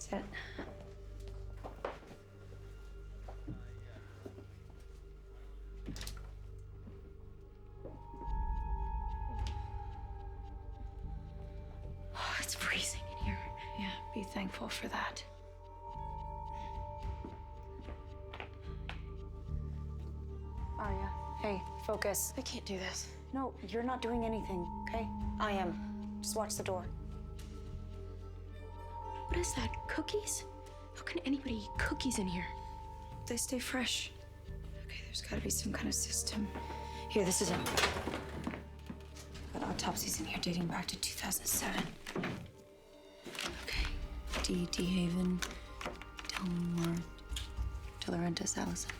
Sit. Oh, it's freezing in here. Yeah, be thankful for that. Aria, hey, focus. I can't do this. No, you're not doing anything, okay? I am. Just watch the door. What is that, cookies? How can anybody eat cookies in here? They stay fresh. Okay, there's gotta be some kind of system. Here, this is it. Got autopsies in here dating back to 2007. Okay. D. Haven, Delmar, De Laurentiis, Alison.